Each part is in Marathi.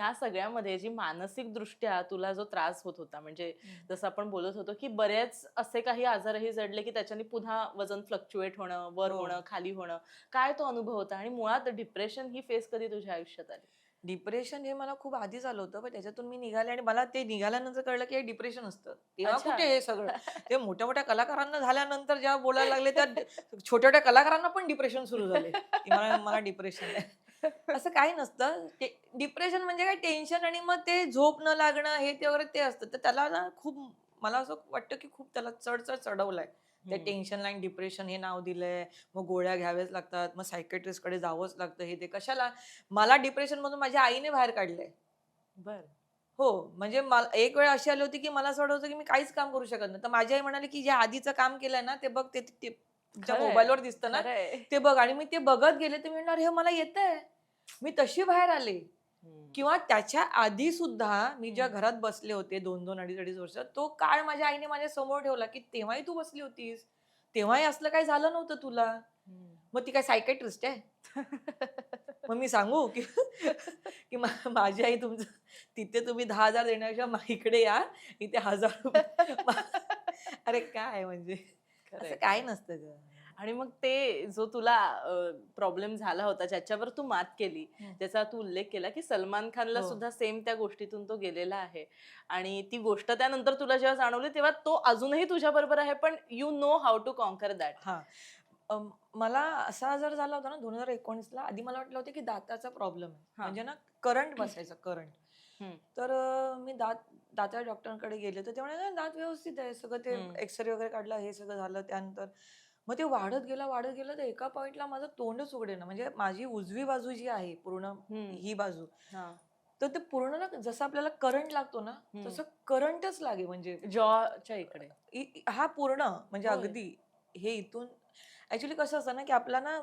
या सगळ्यामध्ये जी मानसिक दृष्ट्या तुला जो त्रास होत होता म्हणजे जसं आपण बोलत होतो की बरेच असे काही आजारही जडले की त्याच्याने पुन्हा वजन फ्लक्च्युएट होणं, वर हो. होणं, खाली होणं. काय तो अनुभव होता आणि मुळात डिप्रेशन ही फेज कधी तुझ्या आयुष्यात आली? डिप्रेशन हे मला खूप आधीच आलं होतं, पण त्याच्यातून मी निघाले आणि मला ते निघाल्यानंतर कळलं, की हे डिप्रेशन असतं. तेव्हा अच्छा. कुठे हे सगळं. ते मोठ्या-मोठ्या कलाकारांना झाल्यानंतर जेव्हा बोलायला लागले, त्या छोट्या-छोट्या कलाकारांना पण डिप्रेशन सुरू झाले, की मला मला डिप्रेशन आहे. असं काही नसतं. ते डिप्रेशन म्हणजे काय टेन्शन आणि मग ते झोप न लागणं हे ते वगैरे ते असतं. तर त्याला ना खूप मला असं वाटतं, की खूप त्याला चढ-चढ चढवलाय. त्या हं. टेन्शनला आणि डिप्रेशन हे नाव दिलंय. मग गोळ्या घ्याव्याच लागतात. मग सायकियाट्रिस्टकडे जावंच लागतं. हे ते कशाला? मला डिप्रेशनमधून माझ्या आईने बाहेर काढलंय. बरं. हो, म्हणजे मला एक वेळ अशी आली होती, की मला असं वाटत होतं, की मी काहीच काम करू शकत नाही. तर माझी आई म्हणाली, की "जे आधीचं काम केलंय ना, ते बघ ते ते तुझ्या खरंय, मोबाईलवर दिसतं ना, खरंय. ते बघ." आणि मी ते बघत गेले, तर मी म्हणणार, "हे मला येतंय." मी तशी बाहेर आले. हं. किंवा त्याच्या आधी सुद्धा मी ज्या हं. घरात बसले होते 2-2, अडीच-अडीच वर्ष, तो काळ माझ्या आईने माझ्या समोर ठेवला, की "तेव्हाही तू बसली होतीस. तेव्हाही असलं काही झालं नव्हतं तुला. हं. मग ती काय सायकियाट्रिस्ट आहे?" मग मी सांगू की की माझी आई तुमचं तिथे तुम्ही 10,000 देण्यापेक्षा इकडे या, इथे ₹1000 अरे काय म्हणजे असं खरंय, काही खरंय. नसतं गं. आणि मग ते जो तुला प्रॉब्लेम झाला होता, ज्याच्यावर तू मात केली, हं. ज्याचा तू उल्लेख केला, की सलमान खानला हो. सुद्धा सेम त्या गोष्टीतून तो गेलेला आहे. आणि ती गोष्ट त्यानंतर तुला जेव्हा जाणवली, तेव्हा तो अजूनही तुझ्याबरोबर आहे, पण you know how to conquer that. हां. मला असा आजार झाला होता ना 2019ला आधी मला वाटलं होतं की दाताचा प्रॉब्लेम आहे. हां. म्हणजे ना करंट बसायचा करंट. हं, तर मी दाताच्या डॉक्टरांकडे गेले तर ते म्हणाले, "दात व्यवस्थित आहे." सगळं ते हं. एक्स-रे वगैरे काढला, हे सगळं झालं. त्यानंतर मग ते वाढत गेलं तर एका पॉइंटला माझं तोंडच उघडेना. म्हणजे माझी उजवी बाजू जी आहे पूर्ण हं. ही बाजू, हां. तर ते पूर्ण ना जसं आपल्याला करंट लागतो ना, हं. तसं करंटच लागे म्हणजे जॉच्या इकडे. हा पूर्ण म्हणजे होय. अगदी हे इथून ॲक्चुअली कसं असतं ना, की आपला ना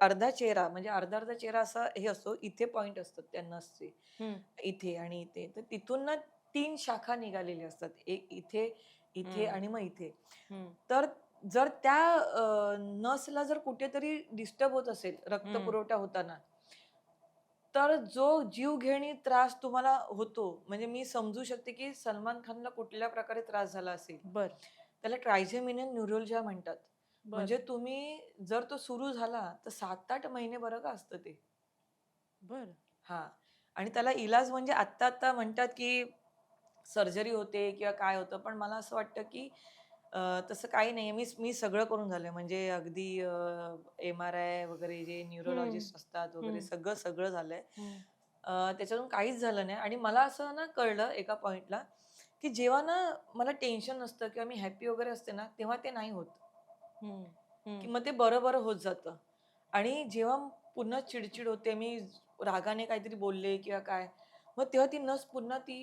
अर्धा चेहरा म्हणजे अर्धा-अर्धा चेहरा असा हे असतो. इथे पॉइंट असतात त्या नसचे. हं, इथे आणि इथे. तर तिथून ना 3 शाखा निघालेल्या असतात. एक इथे, इथे हं, आणि मग इथे. हं, तर जर त्या नसला जर कुठेतरी डिस्टर्ब होत असेल हं. रक्तपुरवठा होताना, तर जो जीवघेणी त्रास तुम्हाला होतो, म्हणजे मी समजू शकते, की सलमान खानला कुठल्या प्रकारे त्रास झाला असेल. बरं, त्याला ट्रायजेमिनियन न्यूरोलजिया म्हणतात. म्हणजे बरं, तुम्ही जर तो सुरू झाला, तर 7-8 महिने बरं का असतं ते. बरं. हां. आणि त्याला इलाज म्हणजे आत्ता-आत्ता म्हणतात, की सर्जरी होते किंवा काय होतं. पण मला असं वाटतं, की तसं काही नाहीये. मी सगळं करून झालंय. म्हणजे अगदी एम-आर-आय वगैरे जे हं, न्यूरोलॉजिस्ट असतात वगैरे हं, सगळं झालंय. हं, त्याच्यातून काहीच झालं नाही आणि मला असं ना कळलं एका पॉइंटला, की जेव्हा ना मला टेन्शन नसतं किंवा मी हॅपी वगैरे असते ना, तेव्हा ते नाही होत. हं, की हं. मग ते बरं-बरं होत जातं. आणि जेव्हा पुन्हा चिड होते, मी रागाने काहीतरी बोलले किंवा काय, मग तेव्हा ती नस पुन्हा ती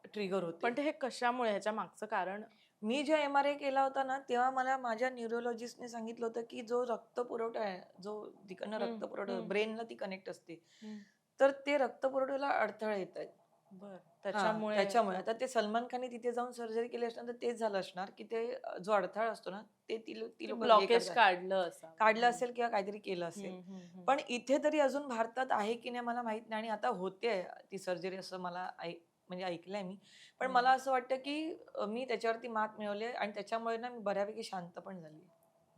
ट्रिगर पण होते. ते हे कशामुळे ह्याच्या मागचं कारण? मी जेव्हा एम-आर-आय केला होता ना, तेव्हा मला माझ्या न्यूरोलॉजिस्टने सांगितलं होतं, की जो रक्तपुरवठा आहे, जो तिकडनं हं, रक्तपुरवठा हं, ब्रेनला ती कनेक्ट असते. हं. तर ते रक्तपुरवठ्याला अडथळे येतायत. बरं. हां, त्याच्यामुळे त्याच्यामुळे. तो आता ते सलमान खानने तिथे जाऊन सर्जरी केली असणार, तर तेच झालं असणार, की ते जो अडथळा असतो ना, ते ती ते लोकं हे ब्लॉकेज करतात. काढलं असावं. काढलं हं, असेल किंवा काहीतरी केलं असेल. हं, हं, हं, पण इथे तरी अजून भारतात आहे की नाही मला माहीत नाही आणि आता होतेय ती सर्जरी असं मला म्हणजे ऐकलंय मी. पण हं, मला असं वाटतं की मी त्याच्यावरती मात मिळवली आहे आणि त्याच्यामुळे ना मी बऱ्यापैकी शांत पण झाली.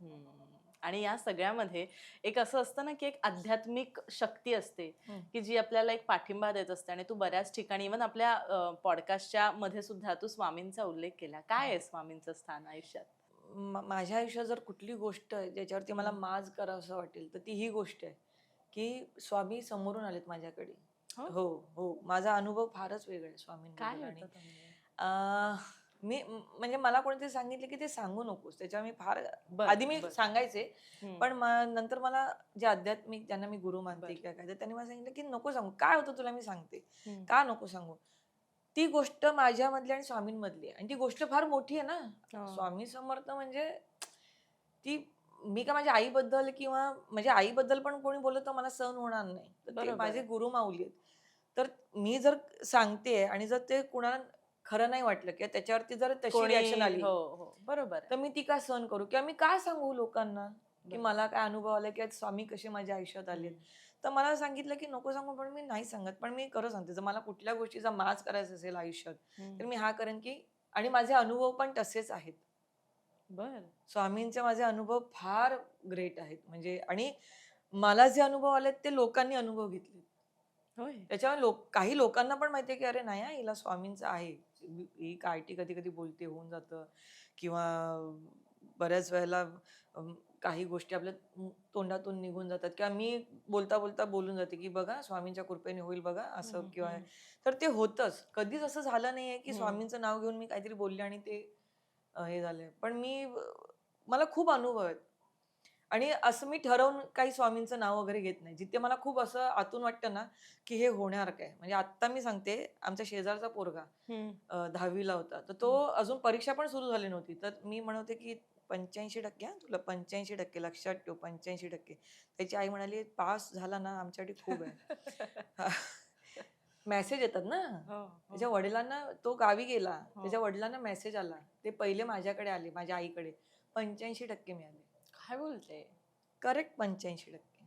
हं. आणि या सगळ्यामध्ये एक असं असतं ना, की एक आध्यात्मिक शक्ती असते, हं. की जी आपल्याला एक पाठिंबा देत असते आणि तू बऱ्याच ठिकाणी इव्हन आपल्या पॉडकास्टच्या मध्ये सुद्धा तू स्वामींचा उल्लेख केला. काय आहे स्वामींचं स्थान आयुष्यात? माझ्या आयुष्यात जर कुठली गोष्ट आहे ज्याच्यावरती मला हं. माज करावसं वाटेल, तर ती ही गोष्ट आहे, की स्वामी समोरून आलेत माझ्याकडे. हो? हो, हो. माझा अनुभव फारच वेगळा आहे काय स्वामींबद्दल आणि होता तो अनुभव? अ, म्हणजे मला कोणीतरी सांगितलं, की ते सांगू नकोस. त्याच्यावर मी फार आधी बरं, मी बरं. सांगायचे, हं. पण नंतर मला जे आध्यात्मिक ज्यांना मी गुरु मानते बरं. किंवा काय, तर त्यांनी मला सांगितलं, की "नको सांगू. काय होतं तुला मी सांगते. हं. का नको सांगू?" ती गोष्ट माझ्यामधली आणि स्वामींमधली आहे आणि ती गोष्ट फार मोठी आहे ना. हां. स्वामी समर्थ म्हणजे ती मी का माझ्या आईबद्दल किंवा माझ्या आईबद्दल पण कोणी बोललं तर मला सहन होणार नाही. तर ते बरोबर माझे आहे. गुरुमाऊली आहेत. तर मी जर सांगतेय आणि जर ते कुणाला खरं नाही वाटलं किंवा त्याच्यावरती जर तशी कोणी रिएक्शन आली, हो, हो. बरोबर आहे. तर मी ती का सहन करू? किंवा मी का सांगू लोकांना, की बरोबर. मला काय अनुभव आला किंवा स्वामी कसे माझ्या आयुष्यात आलेत. हं. तर मला सांगितलं की नको सांगू, पण मी नाही सांगत. पण मी खरं सांगते, जर मला कुठल्या गोष्टीचा माज करायचा असेल आयुष्यात, तर मी हा करेन की, आणि माझे अनुभव पण तसेच आहेत. बर. स्वामींचे माझे अनुभव फार ग्रेट आहेत. म्हणजे आणि मला जे अनुभव आलेत ते लोकांनी अनुभव घेतले. होय. त्याच्यामुळे काही लोकांना पण माहितीये की अरे नाही हा, हिला स्वामींचं आहे. ही काठी कधी-कधी बोलते, होऊन जातं. किंवा बऱ्याच वेळेला अं, काही गोष्टी आपल्या तोंडातून निघून जातात किंवा मी बोलता-बोलता बोलून जाते की बघा स्वामींच्या कृपेने होईल बघा असं हम्म, किंवा हम्म, तर ते होतंच. कधीच असं झालं नाहीये की हम्म. स्वामींचं नाव घेऊन मी काहीतरी बोलले आणि ते हे झालंय. पण मला खूप अनुभव आहेत. आणि असं मी ठरवून काही स्वामींचं नाव वगैरे घेत नाही. जिथे मला खूप असं आतून वाटतं ना, की हे होण्यासारखं आहे. म्हणजे आत्ता मी सांगते, आमच्या शेजारचा पोरगा हम्म, 10वी ला होता. तर तो अजून परीक्षा पण सुरू झाली नव्हती. तर मी म्हणते, की 85% हां, तुला 85% लक्षात ठेव 85%. त्याची आई म्हणाली, "पास झाला ना आमच्यासाठी खूप आहे." मेसेज येतात ना. हो, हो, त्याच्या वडिलांना तो गावी गेला. हो. त्याच्या वडिलांना मेसेज आला. ते पहिले माझ्याकडे आले, माझ्या आईकडे. 85% मिळाले. काय बोलते? करेक्ट 85%.